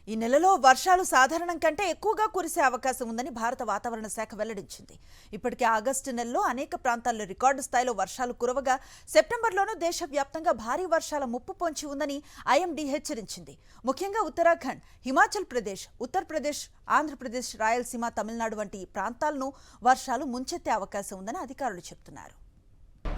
ఈ నెలలో వర్షాలు సాధారణం కంటే ఎక్కువగా కురిసే అవకాశం ఉందని భారత వాతావరణ శాఖ వెల్లడించింది. ఇప్పటికే ఆగస్టు నెలలో అనేక ప్రాంతాల్లో రికార్డు స్థాయిలో వర్షాలు కురవగా సెప్టెంబర్లోనూ దేశవ్యాప్తంగా భారీ వర్షాల ముప్పు పొంచి ఉందని ఐఎండీ హెచ్చరించింది. ముఖ్యంగా ఉత్తరాఖండ్, హిమాచల్ ప్రదేశ్, ఉత్తరప్రదేశ్, ఆంధ్రప్రదేశ్, రాయలసీమ, తమిళనాడు వంటి ప్రాంతాలను వర్షాలు ముంచెత్తే అవకాశం ఉందని అధికారులు చెబుతున్నారు.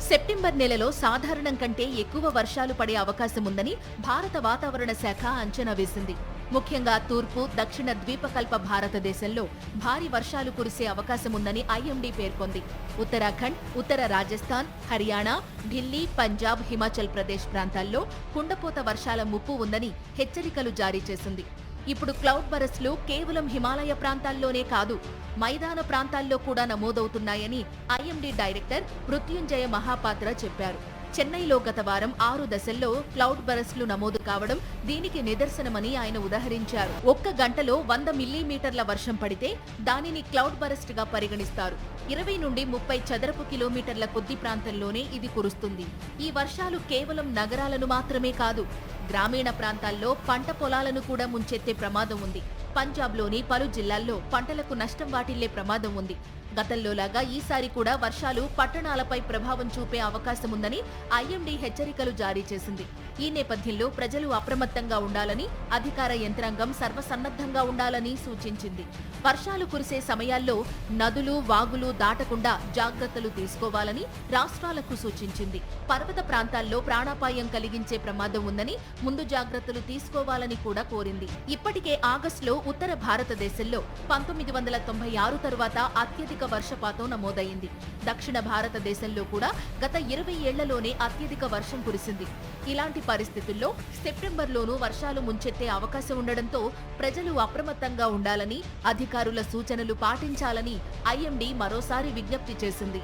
సెప్టెంబర్ నెలలో సాధారణం కంటే ఎక్కువ వర్షాలు పడే అవకాశం ఉందని భారత వాతావరణ శాఖ అంచనా వేసింది. ముఖ్యంగా తూర్పు, దక్షిణ ద్వీపకల్ప భారతదేశంలో భారీ వర్షాలు కురిసే అవకాశం ఉందని ఐఎండీ పేర్కొంది. ఉత్తరాఖండ్, ఉత్తర రాజస్థాన్, హర్యానా, ఢిల్లీ, పంజాబ్, హిమాచల్ ప్రదేశ్ ప్రాంతాల్లో కుండపోత వర్షాల ముప్పు ఉందని హెచ్చరికలు జారీ చేసింది. ఇప్పుడు క్లౌడ్ బరస్లు కేవలం హిమాలయ ప్రాంతాల్లోనే కాదు, మైదాన ప్రాంతాల్లో కూడా నమోదవుతున్నాయని ఐఎండీ డైరెక్టర్ మృత్యుంజయ మహాపాత్ర చెప్పారు. చెన్నైలో గత వారం 6 దశల్లో క్లౌడ్ బరస్లు నమోదు కావడం దీనికి నిదర్శనమని ఆయన ఉదహరించారు. ఒక్క గంటలో 100 మిల్లీమీటర్ల వర్షం పడితే దానిని క్లౌడ్ బరస్ట్ గా పరిగణిస్తారు. 20 నుండి 30 చదరపు కిలోమీటర్ల కొద్ది ప్రాంతంలోనే ఇది కురుస్తుంది. ఈ వర్షాలు కేవలం నగరాలను మాత్రమే కాదు, గ్రామీణ ప్రాంతాల్లో పంట పొలాలను కూడా ముంచెత్తే ప్రమాదం ఉంది. పంజాబ్లోని పలు జిల్లాల్లో పంటలకు నష్టం వాటిల్లే ప్రమాదం ఉంది. గతంలోలాగా ఈసారి కూడా వర్షాలు పట్టణాలపై ప్రభావం చూపే అవకాశం ఉందని ఐఎండీ హెచ్చరికలు జారీ చేసింది. ఈ నేపథ్యంలో ప్రజలు అప్రమత్తంగా ఉండాలని, అధికార యంత్రాంగం సర్వసన్నద్ధంగా ఉండాలని సూచించింది. వర్షాలు కురిసే సమయాల్లో నదులు, వాగులు దాటకుండా జాగ్రత్తలు తీసుకోవాలని రాష్ట్రాలకు సూచించింది. పర్వత ప్రాంతాల్లో ప్రాణాపాయం కలిగించే ప్రమాదం ఉందని ముందు జాగ్రత్తలు తీసుకోవాలని కూడా కోరింది. ఇప్పటికే ఆగస్టులో ఉత్తర భారతదేశంలో 1996 తరువాత అత్యధిక వర్షపాతం నమోదైంది. దక్షిణ భారతదేశంలో కూడా గత 20 ఏళ్లలోనే అత్యధిక వర్షం కురిసింది. ఇలాంటి పరిస్థితుల్లో సెప్టెంబర్లోనూ వర్షాలు ముంచెత్తే అవకాశం ఉండడంతో ప్రజలు అప్రమత్తంగా ఉండాలని, అధికారుల సూచనలు పాటించాలని ఐఎండీ మరోసారి విజ్ఞప్తి చేసింది.